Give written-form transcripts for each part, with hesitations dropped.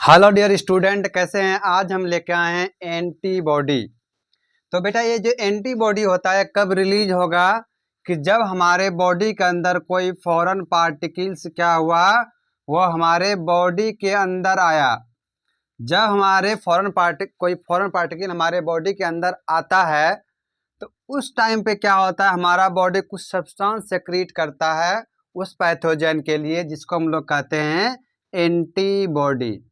Hello dear student, कैसे हैं। आज हम लेके आए हैं एंटीबॉडी। तो बेटा ये जो एंटीबॉडी होता है कब रिलीज होगा कि जब हमारे बॉडी के अंदर कोई फॉरेन पार्टिकल्स क्या हुआ, वो हमारे बॉडी के अंदर आया। जब हमारे कोई फॉरेन पार्टिकल हमारे बॉडी के अंदर आता है तो उस टाइम पे क्या होता है, हमारा बॉडी कुछ सब्सटेंस सेक्रीट करता है उस पैथोजन के लिए, जिसको हम लोग कहते हैं एंटीबॉडी।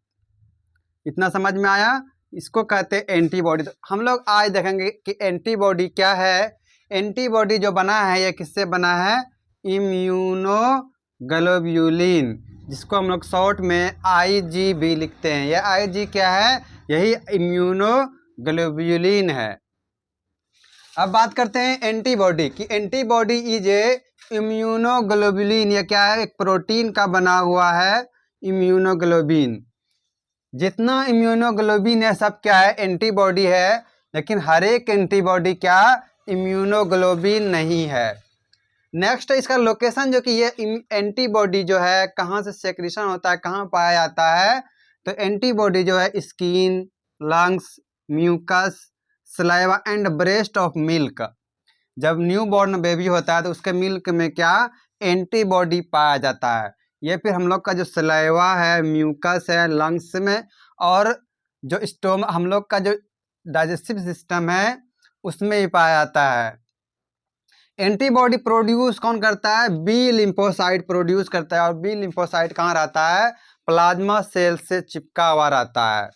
इतना समझ में आया। इसको कहते हैं एंटीबॉडी। तो हम लोग आज देखेंगे कि एंटीबॉडी क्या है। एंटीबॉडी जो बना है ये किससे बना है, इम्यूनोग्लोब्यूलिन, जिसको हम लोग शॉर्ट में IgB लिखते हैं। यह IG क्या है, यही इम्यूनोग्लोब्यूलिन है। अब बात करते हैं एंटीबॉडी की। एंटीबॉडी इज ए इम्यूनोग्लोब्यूलिन, ये क्या है, एक प्रोटीन का बना हुआ है इम्यूनोग्लोबिन। जितना इम्यूनोग्लोबिन है सब क्या है, एंटीबॉडी है। लेकिन हर एक एंटीबॉडी क्या इम्यूनोग्लोबिन नहीं है। नेक्स्ट इसका लोकेशन, जो कि ये एंटीबॉडी जो है कहाँ से सेक्रेशन होता है, कहाँ पाया जाता है। तो एंटीबॉडी जो है skin, lungs, mucus, saliva and breast of milk. जब न्यू बॉर्न बेबी होता है तो उसके मिल्क में क्या एंटीबॉडी पाया जाता है। ये फिर हम लोग का जो सलाइवा है, म्यूकस है लंग्स में, और जो हम लोग का जो डाइजेस्टिव सिस्टम है उसमें ही पाया जाता है। एंटीबॉडी प्रोड्यूस कौन करता है, बी लिम्फोसाइट प्रोड्यूस करता है। और बी लिम्फोसाइट कहाँ रहता है, प्लाज्मा सेल से चिपका हुआ रहता है।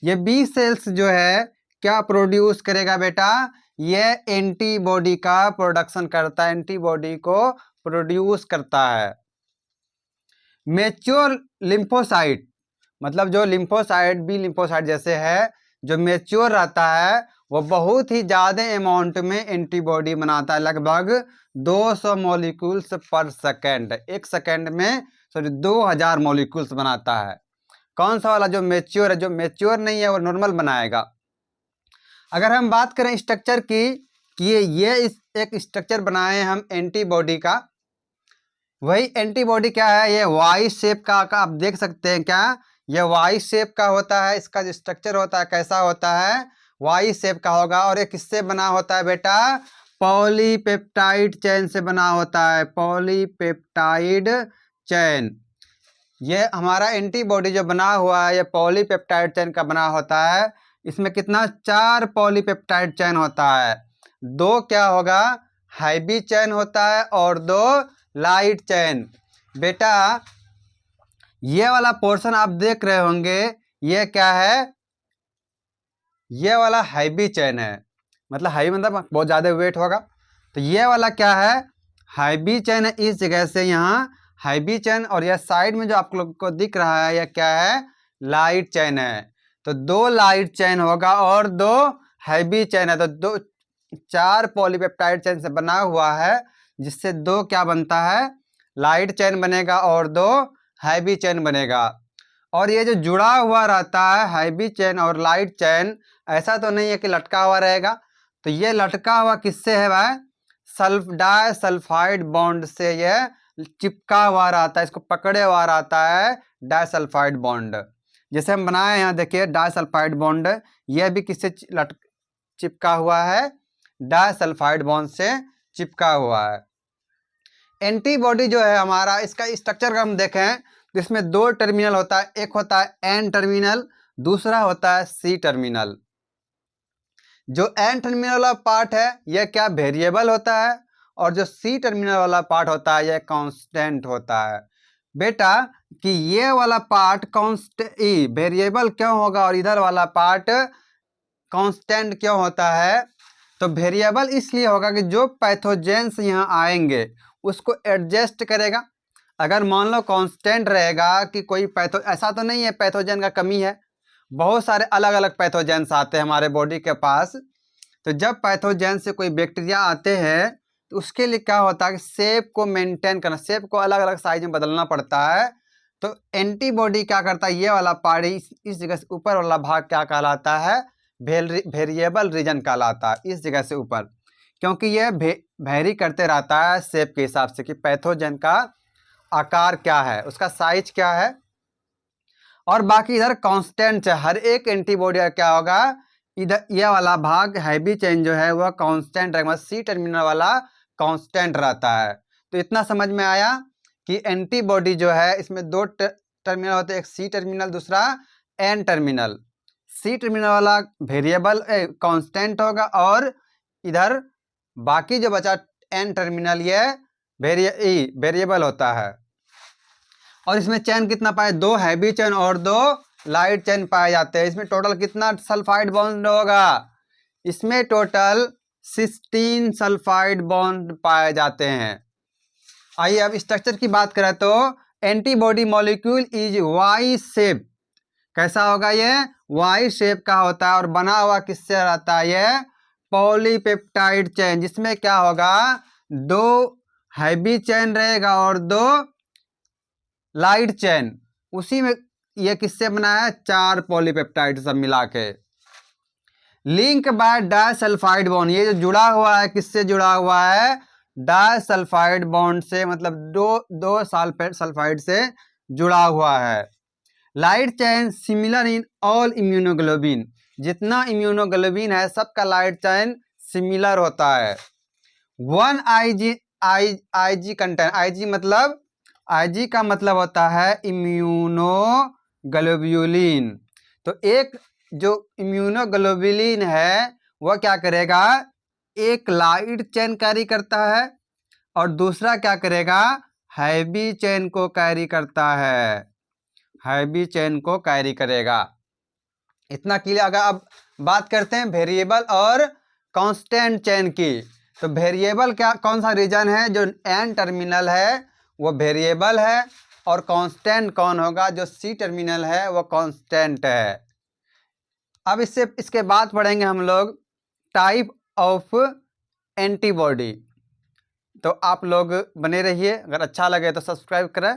ये बी सेल्स जो है क्या प्रोड्यूस करेगा बेटा, ये एंटीबॉडी का प्रोडक्शन करता है, एंटीबॉडी को प्रोड्यूस करता है। मैच्योर लिम्फोसाइट, मतलब जो लिम्फोसाइट बी लिम्फोसाइट जैसे है, जो मैच्योर रहता है वो बहुत ही ज़्यादा अमाउंट में एंटीबॉडी बनाता है, लगभग 200 मॉलिक्यूल्स पर सेकेंड। एक सेकेंड में 2000 मॉलिक्यूल्स बनाता है। कौन सा वाला, जो मैच्योर है। जो मैच्योर नहीं है वो नॉर्मल बनाएगा। अगर हम बात करें स्ट्रक्चर की कि ये एक स्ट्रक्चर बनाए हम एंटीबॉडी का, वही एंटीबॉडी क्या है, ये वाई शेप का आप देख सकते हैं क्या, ये वाई शेप का होता है। इसका जो स्ट्रक्चर होता है कैसा होता है, वाई शेप का होगा। और ये किससे बना होता है बेटा, पॉलीपेप्टाइड चेन से बना होता है, पॉलीपेप्टाइड चेन। ये हमारा एंटीबॉडी जो बना हुआ है ये पॉलीपेप्टाइड चेन का बना होता है। इसमें कितना, 4 पॉलीपेप्टाइड चेन होता है। 2 क्या होगा, हैवी चेन होता है और 2 लाइट चेन। बेटा ये वाला पोर्शन आप देख रहे होंगे, ये क्या है, ये वाला हैवी चेन है। मतलब हैवी मतलब बहुत ज़्यादा वेट होगा। तो ये वाला क्या है, हैवी चेन है। इस जगह से यहाँ हैवी चेन, और यह साइड में जो आप लोग को दिख रहा है यह क्या है, लाइट चेन है। तो 2 लाइट चेन होगा और 2 हैवी चेन है। तो 4 पॉलीपेप्टाइड चेन से बना हुआ है, जिससे 2 क्या बनता है, लाइट चेन बनेगा और 2 हैवी चेन बनेगा। और ये जो जुड़ा हुआ रहता है हैवी चेन और लाइट चेन, ऐसा तो नहीं है कि लटका हुआ रहेगा। तो ये लटका हुआ किससे है भाई, डाइसल्फाइड बॉन्ड से यह चिपका हुआ रहता है, इसको पकड़े हुआ रहता है डाइसल्फाइड बॉन्ड। जैसे हम बनाए यहाँ देखिए डाइसल्फाइड बॉन्ड, यह भी किससे चिपका हुआ है, डाइसल्फाइड बॉन्ड से चिपका हुआ है। एंटीबॉडी जो है हमारा, इसका स्ट्रक्चर का हम देखें तो इसमें 2 टर्मिनल होता है। एक होता है N टर्मिनल, दूसरा होता है C टर्मिनल। जो N टर्मिनल वाला पार्ट है यह क्या वेरिएबल होता है, और जो C टर्मिनल वाला पार्ट होता है यह कांस्टेंट होता है। बेटा कि ये वाला पार्ट वेरिएबल क्यों होगा और इधर वाला पार्ट कांस्टेंट क्यों होता है। तो वेरिएबल इसलिए होगा कि जो पैथोजेंस यहाँ आएंगे उसको एडजस्ट करेगा। अगर मान लो कांस्टेंट रहेगा कि कोई ऐसा तो नहीं है पैथोजन का कमी है, बहुत सारे अलग अलग पैथोजेंस आते हैं हमारे बॉडी के पास। तो जब पैथोजेन से कोई बैक्टीरिया आते हैं तो उसके लिए क्या होता है कि शेप को मेंटेन करना, शेप को अलग अलग साइज में बदलना पड़ता है। तो एंटीबॉडी क्या करता है, ये वाला पार्ट इस जगह से ऊपर वाला भाग क्या कहलाता है, वेरिएबल रीजन कहलाता है, इस जगह से ऊपर। क्योंकि ये वेरी करते रहता है शेप के हिसाब से कि पैथोजन का आकार क्या है, उसका साइज क्या है। और बाकी इधर कांस्टेंट है। हर एक एंटीबॉडी का क्या होगा, इधर ये वाला भाग हैवी चेन जो है वह कांस्टेंट रहेगा, मतलब सी टर्मिनल वाला कांस्टेंट रहता है। तो इतना समझ में आया कि एंटीबॉडी जो है इसमें दो टर्मिनल होते हैं, एक सी टर्मिनल दूसरा एन टर्मिनल। सी टर्मिनल वाला वेरिएबल कांस्टेंट होगा और इधर बाकी जो बचा एन टर्मिनल ये वेरिएबल होता है। और इसमें चेन कितना पाए, दो हैवी चेन और दो लाइट चेन पाए जाते हैं। इसमें टोटल कितना सल्फाइड बॉन्ड होगा, इसमें टोटल 16 सल्फाइड बॉन्ड पाए जाते हैं। आइए अब स्ट्रक्चर की बात करें तो antibody molecule is Y shape. कैसा होगा, ये वाई शेप का होता है और बना हुआ किससे रहता है, ये पॉलीपेप्टाइड चेन, जिसमें क्या होगा, दो हैवी चेन रहेगा और दो लाइट चेन। उसी में ये किससे बना है, 4 पॉलीपेप्टाइड सब मिला के। लिंक बाय डाइसल्फाइड बॉन्ड, ये जो जुड़ा हुआ है किससे जुड़ा हुआ है, डाइसल्फाइड बॉन्ड से, मतलब दो सल्फाइड से जुड़ा हुआ है। Light chain similar in all immunoglobulin, जितना इम्यूनोग्लोबिन है सबका लाइट चेन सिमिलर होता है। 1 आईजी कंटेंट, आईजी का मतलब होता है इम्यूनोग्लोब्यूलिन। तो एक जो इम्यूनोग्लोब्यूलिन है वह क्या करेगा, एक लाइट चेन कैरी करता है और दूसरा क्या करेगा, हैवी चेन को कैरी करता है, हैवी चेन को कैरी करेगा। इतना क्लियर। अगर अब बात करते हैं वेरिएबल और कांस्टेंट चेन की, तो वेरिएबल क्या, कौन सा रीजन है, जो एन टर्मिनल है वो वेरिएबल है, और कांस्टेंट कौन होगा, जो सी टर्मिनल है वो कांस्टेंट है। अब इसके बाद पढ़ेंगे हम लोग टाइप ऑफ एंटीबॉडी। तो आप लोग बने रहिए, अगर अच्छा लगे तो सब्सक्राइब करें।